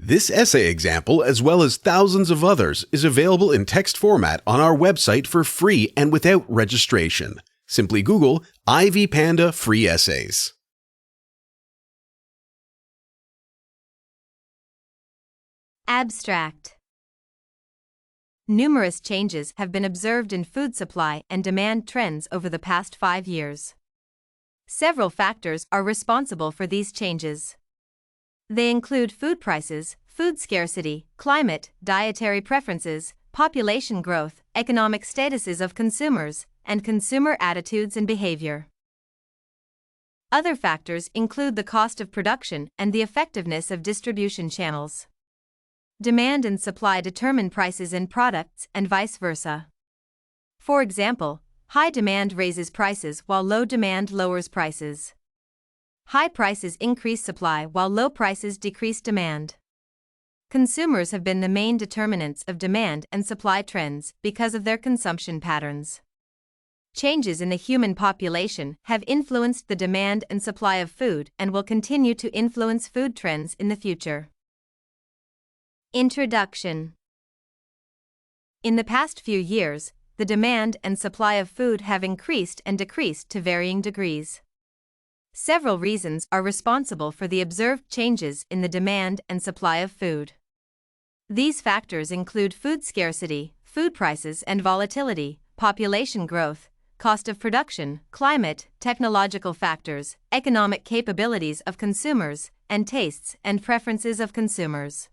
This essay example, as well as thousands of others, is available in text format on our website for free and without registration. Simply Google Ivy Panda Free Essays. Abstract. Numerous changes have been observed in food supply and demand trends over the past 5 years. Several factors are responsible for these changes. They include food prices, food scarcity, climate, dietary preferences, population growth, economic statuses of consumers, and consumer attitudes and behavior. Other factors include the cost of production and the effectiveness of distribution channels. Demand and supply determine prices in products and vice versa. For example, high demand raises prices while low demand lowers prices. High prices increase supply while low prices decrease demand. Consumers have been the main determinants of demand and supply trends because of their consumption patterns. Changes in the human population have influenced the demand and supply of food and will continue to influence food trends in the future. Introduction. In the past few years, the demand and supply of food have increased and decreased to varying degrees. Several reasons are responsible for the observed changes in the demand and supply of food. These factors include food scarcity, food prices and volatility, population growth, cost of production, climate, technological factors, economic capabilities of consumers, and tastes and preferences of consumers.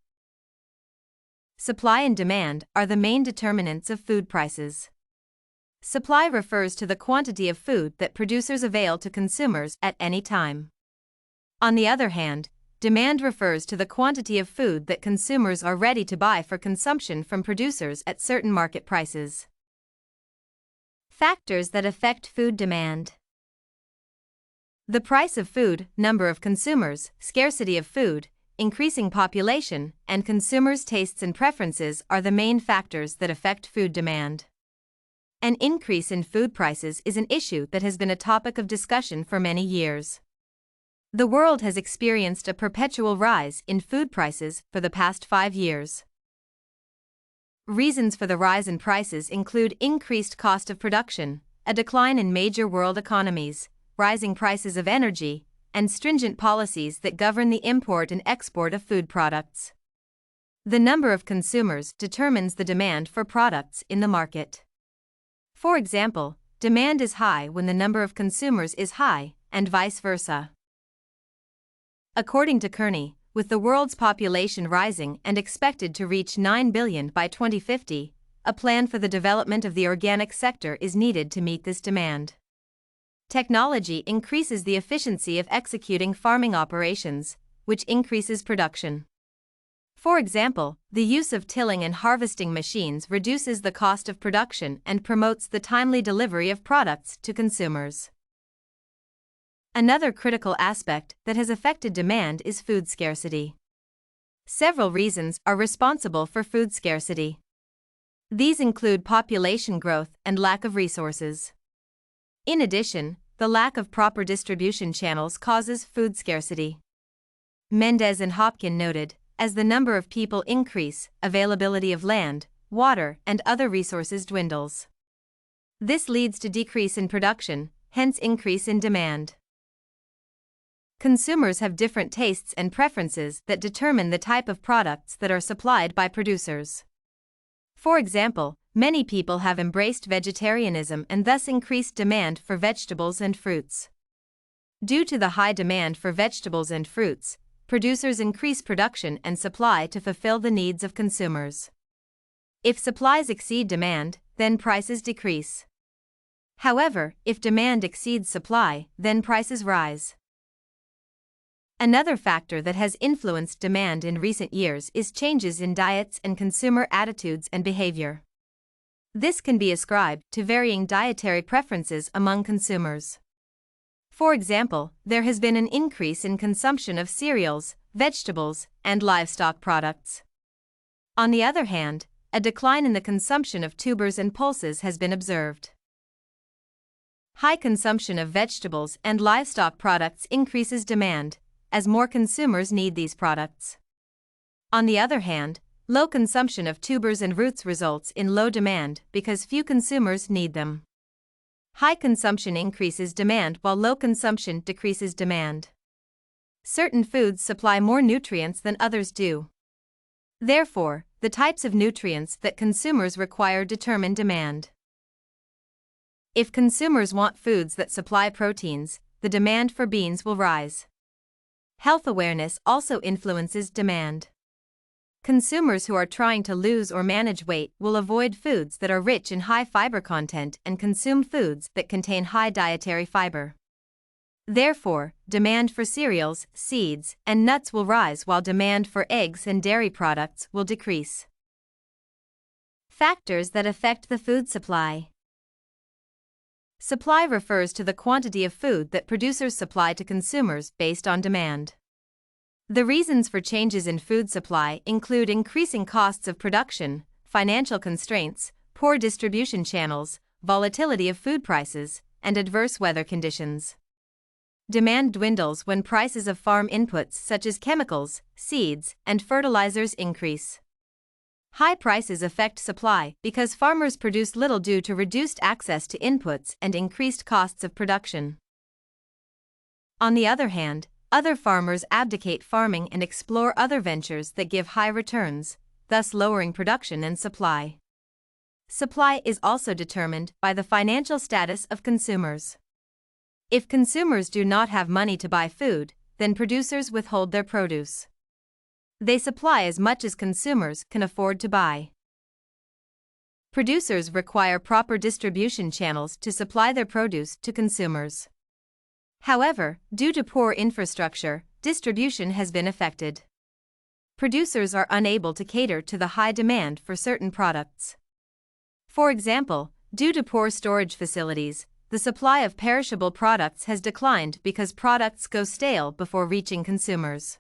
Supply and demand are the main determinants of food prices. Supply refers to the quantity of food that producers avail to consumers at any time. On the other hand, demand refers to the quantity of food that consumers are ready to buy for consumption from producers at certain market prices. Factors that affect food demand. The price of food, number of consumers, scarcity of food, increasing population, and consumers' tastes and preferences are the main factors that affect food demand. An increase in food prices is an issue that has been a topic of discussion for many years. The world has experienced a perpetual rise in food prices for the past 5 years. Reasons for the rise in prices include increased cost of production, a decline in major world economies, rising prices of energy, and stringent policies that govern the import and export of food products. The number of consumers determines the demand for products in the market. For example, demand is high when the number of consumers is high, and vice versa. According to Kearney, with the world's population rising and expected to reach 9 billion by 2050, a plan for the development of the organic sector is needed to meet this demand. Technology increases the efficiency of executing farming operations, which increases production. For example, the use of tilling and harvesting machines reduces the cost of production and promotes the timely delivery of products to consumers. Another critical aspect that has affected demand is food scarcity. Several reasons are responsible for food scarcity. These include population growth and lack of resources. In addition, the lack of proper distribution channels causes food scarcity. Mendez and Popkin noted, as the number of people increase, availability of land, water, and other resources dwindles. This leads to decrease in production, hence increase in demand. Consumers have different tastes and preferences that determine the type of products that are supplied by producers. For example, many people have embraced vegetarianism and thus increased demand for vegetables and fruits. Due to the high demand for vegetables and fruits, producers increase production and supply to fulfill the needs of consumers. If supplies exceed demand, then prices decrease. However, if demand exceeds supply, then prices rise. Another factor that has influenced demand in recent years is changes in diets and consumer attitudes and behavior. This can be ascribed to varying dietary preferences among consumers. For example, there has been an increase in consumption of cereals, vegetables, and livestock products. On the other hand, a decline in the consumption of tubers and pulses has been observed. High consumption of vegetables and livestock products increases demand, as more consumers need these products. On the other hand, low consumption of tubers and roots results in low demand because few consumers need them. High consumption increases demand while low consumption decreases demand. Certain foods supply more nutrients than others do. Therefore, the types of nutrients that consumers require determine demand. If consumers want foods that supply proteins, the demand for beans will rise. Health awareness also influences demand. Consumers who are trying to lose or manage weight will avoid foods that are rich in high fiber content and consume foods that contain high dietary fiber. Therefore, demand for cereals, seeds, and nuts will rise while demand for eggs and dairy products will decrease. Factors that affect the food supply. Supply refers to the quantity of food that producers supply to consumers based on demand. The reasons for changes in food supply include increasing costs of production, financial constraints, poor distribution channels, volatility of food prices, and adverse weather conditions. Demand dwindles when prices of farm inputs such as chemicals, seeds, and fertilizers increase. High prices affect supply because farmers produce little due to reduced access to inputs and increased costs of production. On the other hand, other farmers abdicate farming and explore other ventures that give high returns, thus lowering production and supply. Supply is also determined by the financial status of consumers. If consumers do not have money to buy food, then producers withhold their produce. They supply as much as consumers can afford to buy. Producers require proper distribution channels to supply their produce to consumers. However, due to poor infrastructure, distribution has been affected. Producers are unable to cater to the high demand for certain products. For example, due to poor storage facilities, the supply of perishable products has declined because products go stale before reaching consumers.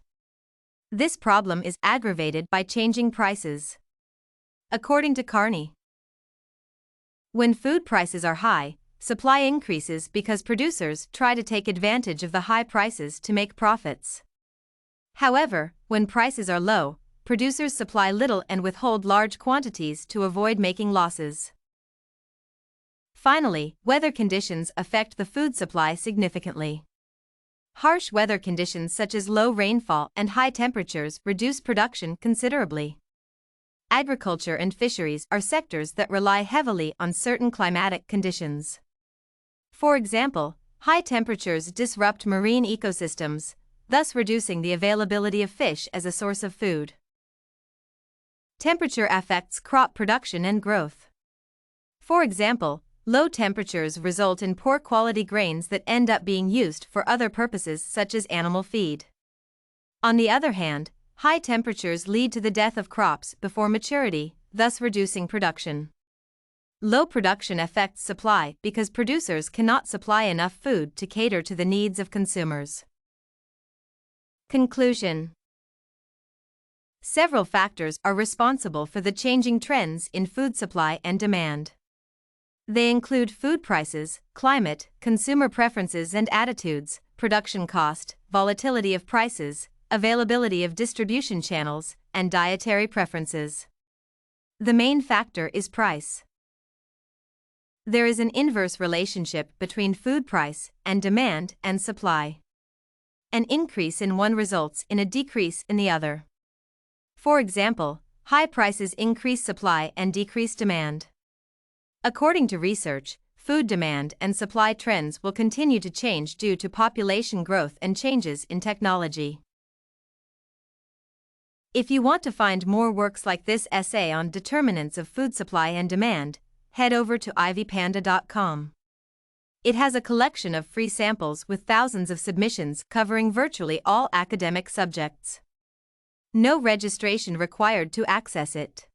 This problem is aggravated by changing prices. According to Kearney, when food prices are high, supply increases because producers try to take advantage of the high prices to make profits. However, when prices are low, producers supply little and withhold large quantities to avoid making losses. Finally, weather conditions affect the food supply significantly. Harsh weather conditions such as low rainfall and high temperatures reduce production considerably. Agriculture and fisheries are sectors that rely heavily on certain climatic conditions. For example, high temperatures disrupt marine ecosystems, thus reducing the availability of fish as a source of food. Temperature affects crop production and growth. For example, low temperatures result in poor quality grains that end up being used for other purposes such as animal feed. On the other hand, high temperatures lead to the death of crops before maturity, thus reducing production. Low production affects supply because producers cannot supply enough food to cater to the needs of consumers. Conclusion. Several factors are responsible for the changing trends in food supply and demand. They include food prices, climate, consumer preferences and attitudes, production cost, volatility of prices, availability of distribution channels, and dietary preferences. The main factor is price. There is an inverse relationship between food price and demand and supply. An increase in one results in a decrease in the other. For example, high prices increase supply and decrease demand. According to research, food demand and supply trends will continue to change due to population growth and changes in technology. If you want to find more works like this essay on determinants of food supply and demand, head over to ivpanda.com. It has a collection of free samples with thousands of submissions covering virtually all academic subjects. No registration required to access it.